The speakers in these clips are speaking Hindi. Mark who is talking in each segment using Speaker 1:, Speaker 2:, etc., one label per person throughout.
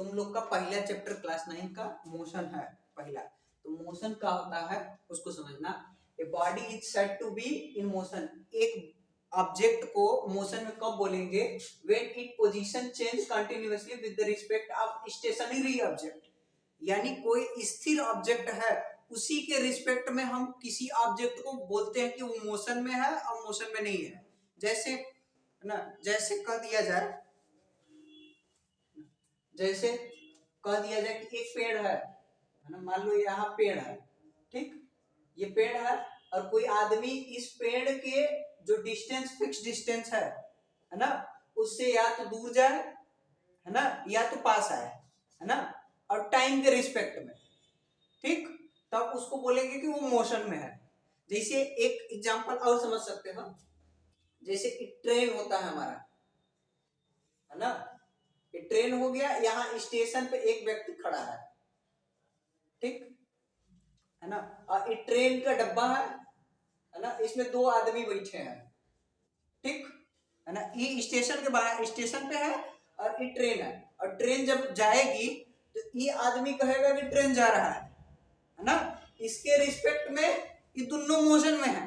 Speaker 1: तुम लोग का पहला चैप्टर क्लास 9 का मोशन है पहला। तो मोशन क्या होता है उसको समझना। A body is said to be in motion. एक ऑब्जेक्ट को मोशन में कब बोलेंगे? When it position change continuously with the respect of stationary object. यानी कोई स्थिर ऑब्जेक्ट है उसी के रिस्पेक्ट में हम किसी ऑब्जेक्ट को बोलते हैं कि वो मोशन में है और मोशन में नहीं है। जैसे ना, जैसे कह दिया जाए कि एक पेड़ है ना, मान लो यहाँ पेड़ है, ठीक, ये पेड़ है और कोई आदमी इस पेड़ के जो डिस्टेंस फिक्स डिस्टेंस है ना, उससे या तो दूर जाए है ना, या तो पास आए है ना, और टाइम के रिस्पेक्ट में, ठीक, तब उसको बोलेंगे कि वो मोशन में है। जैसे एक एग्जांपल और समझ सकते हो, जैसे कि ट्रेन होता है हमारा है ना, ये ट्रेन हो गया, यहाँ स्टेशन पे एक व्यक्ति खड़ा है, ठीक है ना, और ये ट्रेन का डब्बा है ना, इसमें दो आदमी बैठे हैं, ठीक है ना, ये स्टेशन के बाहर स्टेशन पे है और ये ट्रेन है, और ट्रेन जब जाएगी तो ये आदमी कहेगा कि ट्रेन जा रहा है ना, इसके रिस्पेक्ट में ये दोनों मोशन में है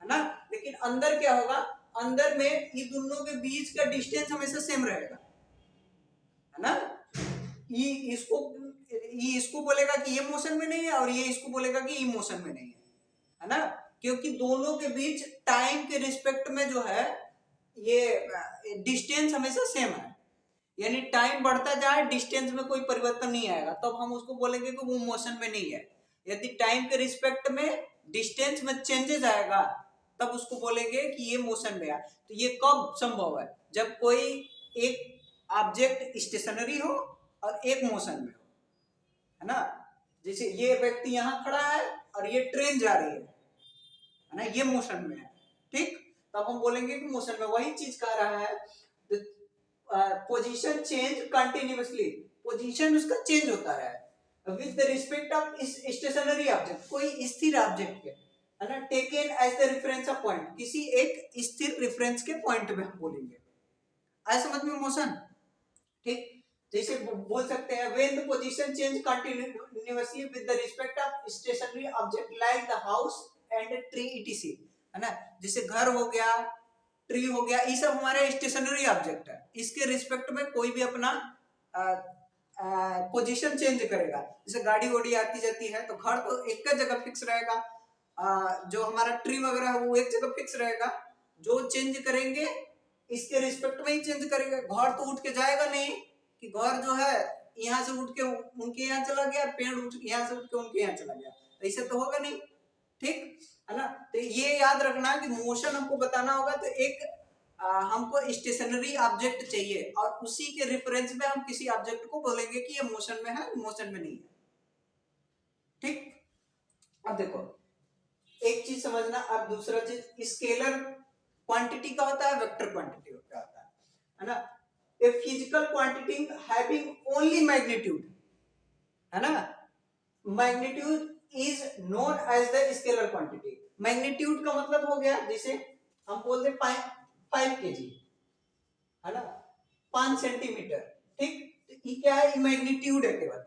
Speaker 1: ना। लेकिन अंदर क्या होगा, अंदर में ये दोनों के बीच का डिस्टेंस हमेशा सेम रहेगा है ना। ये इसको बोलेगा कि ये मोशन में नहीं है और ये इसको बोलेगा कि ये मोशन में नहीं है ना, क्योंकि दोनों के बीच टाइम के रिस्पेक्ट में जो है ये डिस्टेंस हमेशा सेम है। यानी टाइम बढ़ता जाए डिस्टेंस में कोई परिवर्तन नहीं आएगा, तब हम उसको बोलेंगे कि वो मोशन में नहीं है। यदि टाइम के रिस्पेक्ट में डिस्टेंस में चेंजेस आएगा तब उसको बोलेंगे कि ये मोशन में है। तो ये कब संभव है? जब कोई एक ऑब्जेक्ट स्टेशनरी हो और एक मोशन में हो है ना। जैसे ये व्यक्ति यहाँ खड़ा है और ये ट्रेन जा रही है ना, ये मोशन में है, ठीक, तब हम बोलेंगे कि मोशन में। वही चीज कह रहा है, पोजीशन चेंज कंटिन्यूअसली, पोजीशन उसका चेंज होता है with the respect of stationary object, कोई स्थिर ऑब्जेक्ट के है ना, taken as the reference of point, किसी एक स्थिर रेफरेंस के पॉइंट में हम बोलेंगे। आया समझ में मोशन, ठीक। जैसे बोल सकते हैं when the position change continuously with the respect of stationary object like the house and tree etc, है ना। जैसे घर हो गया, ट्री हो गया, ये सब हमारे स्टेशनरी ऑब्जेक्ट है, इसके रिस्पेक्ट में कोई भी अपना पोजीशन चेंज करेगा। जैसे गाड़ी वाड़ी आती जाती है तो घर तो एक जगह फिक्स रहेगा, जो हमारा ट्री वगैरह है वो एक जगह फिक्स रहेगा। जो चेंज करेंगे इसके रिस्पेक्ट में ही चेंज करेंगे। घर तो उठ के जाएगा नहीं कि घर जो है यहाँ से उठ के उनके यहाँ चला गया, पेड़ उठ यहाँ से उठ के उनके यहाँ चला गया, ऐसे तो होगा नहीं, ठीक है ना। तो ये याद रखना कि मोशन हमको बताना होगा तो एक हमको स्टेशनरी ऑब्जेक्ट चाहिए और उसी के रेफरेंस में हम किसी ऑब्जेक्ट को बोलेंगे कि ये मोशन में है, मोशन में नहीं है, ठीक। अब देखो एक चीज समझना, अब दूसरा चीज स्केलर क्वांटिटी का होता है, वेक्टर क्वांटिटी का होता है ना। A physical quantity having only magnitude है ना, magnitude is known as the scalar quantity. Magnitude का मतलब हो गया, जैसे हम बोलते 5 kg है ना, 5 सेंटीमीटर, ठीक, तो ये क्या है, मैग्नीट्यूड है केवल,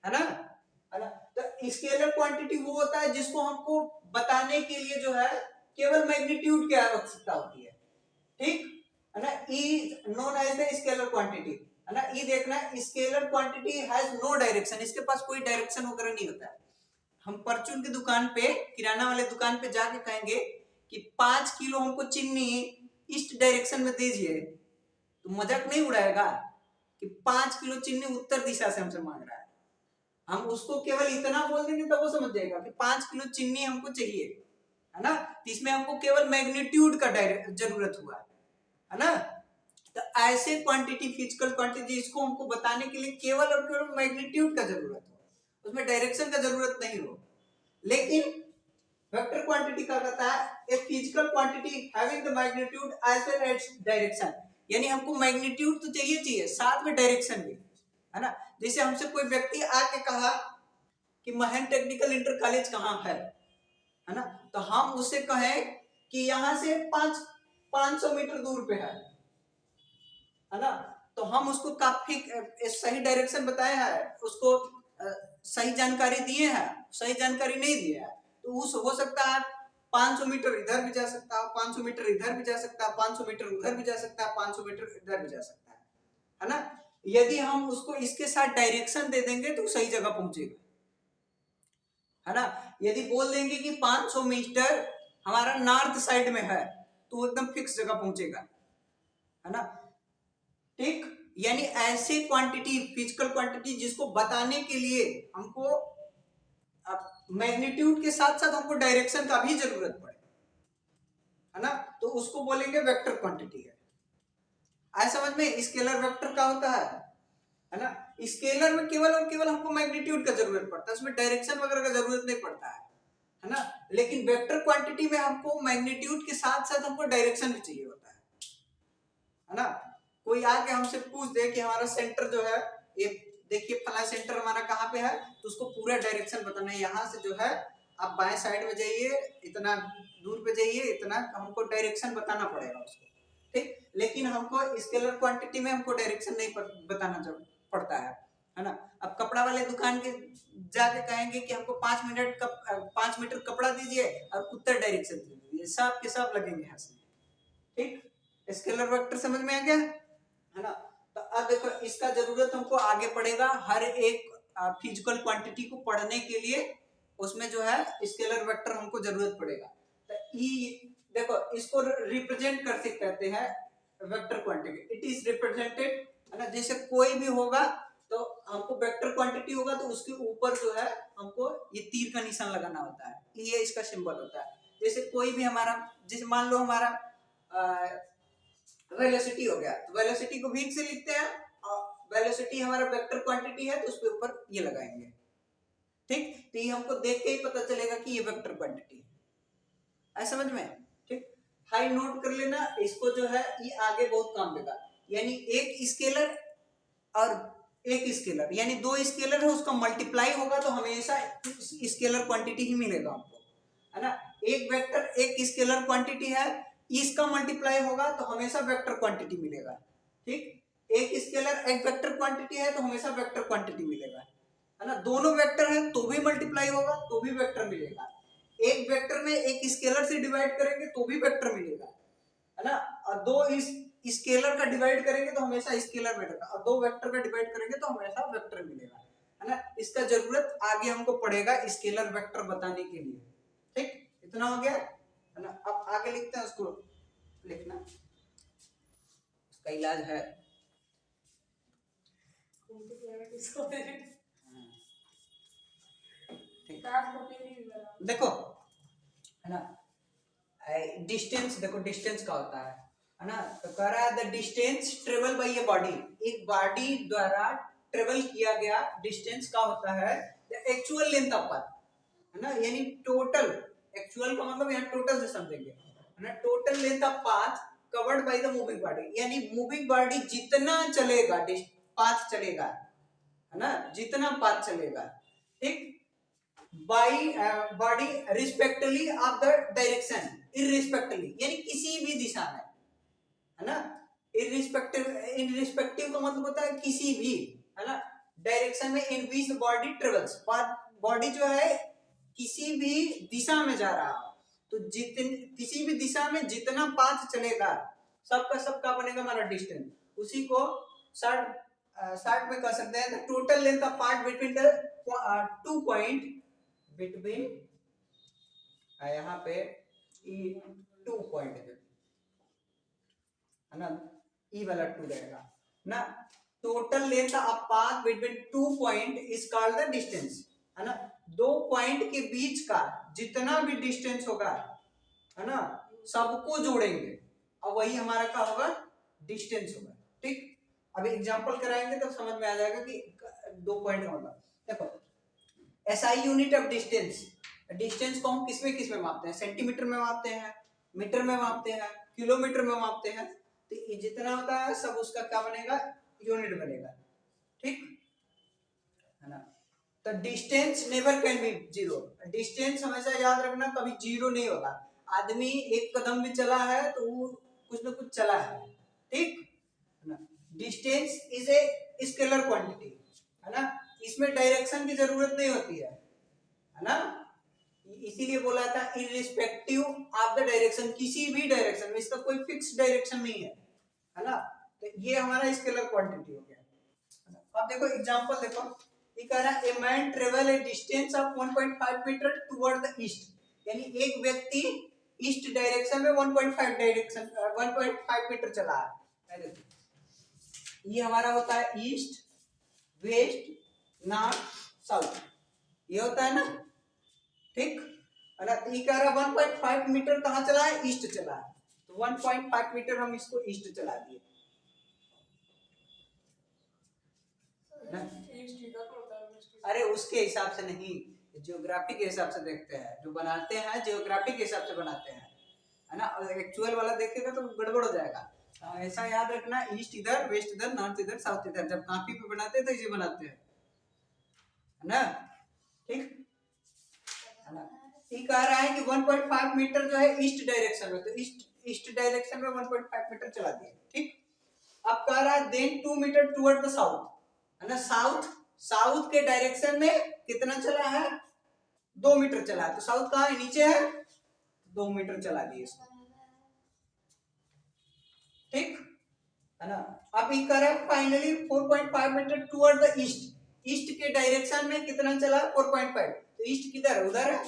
Speaker 1: है ना। तो स्केलर क्वांटिटी वो होता है जिसको हमको बताने के लिए जो है केवल मैग्नीट्यूड की आवश्यकता होती है, ठीक है ना। Is known as the scalar quantity है ना। ये देखना, scalar quantity has no direction, इसके पास कोई डायरेक्शन वगैरह नहीं होता है। हम परचून की दुकान पे, किराना वाले दुकान पे जाके कहेंगे कि 5 किलो हमको चीनी ईस्ट डायरेक्शन में दीजिए, तो मजाक नहीं उड़ाएगा कि 5 किलो चीनी उत्तर दिशा से हमसे मांग रहा है। हम उसको केवल इतना बोल देंगे तो वो समझ जाएगा कि 5 किलो चीनी हमको चाहिए, है ना। तो इसमें हमको केवल मैग्नीट्यूड का जरूरत हुआ है ना। तो ऐसे क्वांटिटी, फिजिकल क्वांटिटी, इसको हमको बताने के लिए केवल और केवल मैग्नीट्यूड का जरूरत हो, उसमें डायरेक्शन का जरूरत नहीं हो। लेकिन वेक्टर क्वांटिटी का कहता है a physical quantity having the magnitude as well as direction, यानी हमको मैग्नीट्यूड तो चाहिए साथ में डायरेक्शन भी, है ना। जैसे हमसे कोई व्यक्ति आके कहा कि महन टेक्निकल इंटर कॉलेज कहाँ है ना, तो हम उससे कहें कि यहाँ से 500 मीटर दूर पे है ना, तो हम उसको काफी सही डायरेक्शन बताया है, उसको सही जानकारी दिए हैं, सही जानकारी नहीं दिया है, तो उस हो सकता है 500 मीटर इधर भी जा सकता है, 500 मीटर इधर भी जा सकता है, 500 मीटर उधर भी जा सकता है, 500 मीटर इधर भी जा सकता है ना। यदि हम उसको इसके साथ डायरेक्शन दे देंगे तो सही जगह पहुंचेगा, है ना। यदि बोल देंगे कि 500 मीटर हमारा नॉर्थ साइड में है तो वो एकदम फिक्स जगह पहुंचेगा, है ना। ठीक, यानी ऐसे क्वांटिटी, फिजिकल क्वांटिटी जिसको बताने के लिए हमको मैग्नीट्यूड के साथ साथ हमको डायरेक्शन का भी जरूरत पड़े, है ना, तो उसको बोलेंगे वेक्टर क्वांटिटी है। आए समझ में, स्केलर वेक्टर का होता है ना। स्केलर में केवल और केवल हमको मैग्नीट्यूड का जरूरत पड़ता है, उसमें डायरेक्शन वगैरह का जरूरत नहीं पड़ता है ना। लेकिन वेक्टर क्वांटिटी में हमको मैग्नीट्यूड के साथ साथ हमको डायरेक्शन भी चाहिए होता है ना। कोई आके हमसे पूछ दे कि हमारा सेंटर जो है ये देखिए फला सेंटर हमारा कहाँ पे है, तो उसको पूरा डायरेक्शन बताना है, यहाँ से जो है आप बाएं साइड में जाइए, इतना दूर पे जाइए, इतना हमको डायरेक्शन बताना पड़ेगा उसको। ठीक, लेकिन हमको स्केलर क्वांटिटी में हमको डायरेक्शन नहीं बताना पड़ता है ना। अब कपड़ा वाले दुकान के जाके कहेंगे कि हमको 5 मीटर कपड़ा दीजिए और उत्तर डायरेक्शन दीजिए, सब के सब लगेंगे हंसने। ठीक, स्केलर वेक्टर समझ में आ गया, है ना। तो अब देखो इसका जरूरत हमको आगे पड़ेगा, हर एक फिजिकल क्वांटिटी को पढ़ने के लिए उसमें जो है स्केलर वेक्टर हमको जरूरत पड़ेगा। तो देखो इसको रिप्रेजेंट करते कहते हैं vector quantity, it is represented, है ना। जैसे कोई भी होगा तो हमको वेक्टर क्वांटिटी होगा तो उसके ऊपर जो है हमको ये तीर का निशान लगाना होता है, ये इसका सिंबल होता है। जैसे कोई भी हमारा, जैसे मान लो हमारा वेलोसिटी हो गया, तो वेलोसिटी को v से लिखते हैं, और वेलोसिटी हमारा वेक्टर क्वांटिटी है तो उसके ऊपर ये लगाएंगे। ठीक, तो ये हमको देख के ही पता चलेगा कि ये वेक्टर क्वांटिटी है, समझ में। ठीक, हाई नोट कर लेना इसको, जो है ये आगे बहुत काम देगा। यानी एक स्केलर और एक स्केलर, यानी दो स्केलर है उसका मल्टीप्लाई होगा तो हमेशा स्केलर क्वांटिटी ही मिलेगा हमको, है ना। एक वेक्टर एक स्केलर क्वांटिटी है, इसका मल्टीप्लाई होगा तो हमेशा वेक्टर क्वांटिटी मिलेगा। ठीक, एक स्केलर एक वेक्टर क्वांटिटी है तो हमेशा वेक्टर क्वांटिटी मिलेगा, है ना। दोनों वेक्टर है तो भी मल्टीप्लाई होगा तो भी वेक्टर मिलेगा। एक वेक्टर में एक स्केलर से डिवाइड करेंगे तो भी वेक्टर मिलेगा, है ना। और दो स्केलर का डिवाइड करेंगे तो हमेशा स्केलर मिलेगा, और दो वेक्टर का डिवाइड करेंगे तो हमेशा वेक्टर मिलेगा, है ना। इसका जरूरत आगे हमको पड़ेगा स्केलर वेक्टर बताने के लिए। ठीक, इतना हो गया, है ना। अब आगे लिखते हैं, उसको लिखना, उसका इलाज है। देखो, है ना, डिस्टेंस, देखो डिस्टेंस का होता है ना। तो कह रहा है the distance travel by a body, एक बॉडी द्वारा ट्रेवल किया गया डिस्टेंस का होता है the actual length of path, है ना। यानी टोटल, एक्चुअल का मतलब यहाँ टोटल से समझेंगे, है ना। Total length of path covered by the moving body, यानी मूविंग बॉडी जितना चलेगा, पाथ चलेगा, है ना, जितना पाथ चलेगा। ठीक, by body respectively of the direction, irrespectively यानी किसी भी दिशा में, है ना। इररिस्पेक्टिव का मतलब होता है किसी भी, है ना, डायरेक्शन में इन विच बॉडी ट्रेवल्स, बॉडी जो है किसी भी दिशा में जा रहा हो तो किसी भी दिशा में जितना पाथ चलेगा सबका सबका बनेगा हमारा डिस्टेंस। उसी को शॉर्ट में कह सकते हैं total length of path between the 2 point between, यहाँ पे ई 2 पॉइंट है ना, ई वाला 2 रहेगा ना। Total length of path between 2 point is called the distance, है ना। 2 पॉइंट के बीच का जितना भी डिस्टेंस होगा, है ना, सबको जोड़ेंगे और वही हमारा क्या होगा, डिस्टेंस होगा। ठीक, अभी एग्जांपल कराएंगे तो समझ में आ जाएगा कि 2 पॉइंट का मतलब। देखो SI unit of distance, distance को हम किस में मापते हैं, सेंटीमीटर में मापते हैं, मीटर में मापते हैं, किलोमीटर में मापते हैं। तो ये जितना होता है सब उसका क्या बनेगा, यूनिट बनेगा। ठीक, है ना। तो distance never can be zero, distance हमेशा याद रखना कभी जीरो नहीं होगा। आदमी एक कदम भी चला है तो वो कुछ ना कुछ चला है। ठीक, है ना। Distance is a scalar quantity, है ना, इसमें डायरेक्शन की जरूरत नहीं होती है ना, इसीलिए बोला था इररिस्पेक्टिव ऑफ द डायरेक्शन, किसी भी डायरेक्शन में, इसका कोई फिक्स डायरेक्शन नहीं है ना, तो ये हमारा स्केलर क्वांटिटी हो गया। अब देखो एग्जांपल देखो, ये कह रहा है a man travel a distance of 1.5 metre toward the east, यानी एक व्यक्ति ईस्ट डायरेक्शन में 1.5 मीटर चला है। ये हमारा होता है ईस्ट, वेस्ट, नॉर्थ, साउथ, ये होता है ना, ठीक है ना। तो ये कह रहा है 1.5 मीटर कहाँ चला है, ईस्ट चला है, तो 1.5 मीटर हम इसको ईस्ट चला दिए ना? अरे उसके हिसाब से नहीं, जियोग्राफी के हिसाब से देखते हैं, जो बनाते हैं जियोग्राफी के हिसाब से बनाते हैं, है ना, एक्चुअल वाला देखेगा तो गड़बड़ हो जाएगा। ऐसा याद रखना, ईस्ट इधर, वेस्ट इधर, नॉर्थ इधर, साउथ इधर, जब कॉपी पे बनाते हैं तो इसे बनाते हैं, है ना, ठीक है ना। ये कह रहा है कि 1.5 मीटर जो है ईस्ट डायरेक्शन में, तो ईस्ट डायरेक्शन में 1.5 मीटर चला दिया, ठीक। अब कह रहा है then 2 metre toward the south, है ना, साउथ के डायरेक्शन में कितना चला है, 2 मीटर चला है, तो साउथ कहाँ है, नीचे है, 2 मीटर चला दिए इसको, ठीक है ना। अब ये कर finally 4.5 metre toward the east, east के डायरेक्शन में कितना चला, 4.5, तो ईस्ट किधर है, उधर है,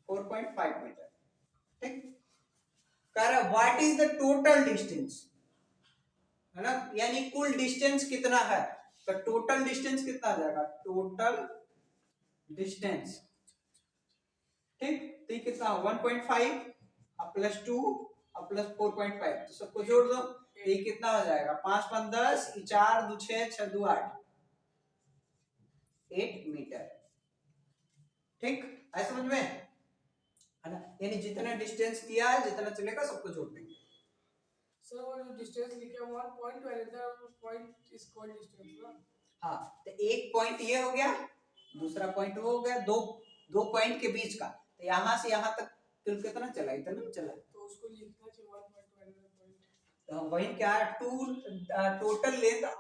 Speaker 1: 4.5 मीटर, ठीक। कह रहा what is the total distance, है ना, यानी कुल डिस्टेंस कितना है, तो टोटल डिस्टेंस कितना आ जाएगा, टोटल डिस्टेंस, ठीक, तो ये कितना 1.5 प्लस 2 प्लस 4.5, तो सबको जोड़ दो, तो ये कितना हो जाएगा, 5 5 10, 4 2 6 6 2 8, 8 मीटर, ठीक है, समझ में, है ना, यानी जितना डिस्टेंस दिया है, जितना चलेगा सबको जोड़ देंगे।
Speaker 2: सर वो जो डिस्टेंस लिखे हुआ है पॉइंट वाले पॉइंट इज कॉल्ड डिस्टेंस ना,
Speaker 1: हाँ, तो एक पॉइंट ये हो गया, दूसरा पॉइंट वो हो गया, दो पॉइंट के बीच का, तो यहाँ से यहाँ तक कितना चला, इतना चला,
Speaker 2: तो उसको लिखना चाहिए 1.12 पॉइंट,
Speaker 1: तो वही क्या है, टोटल लेंथ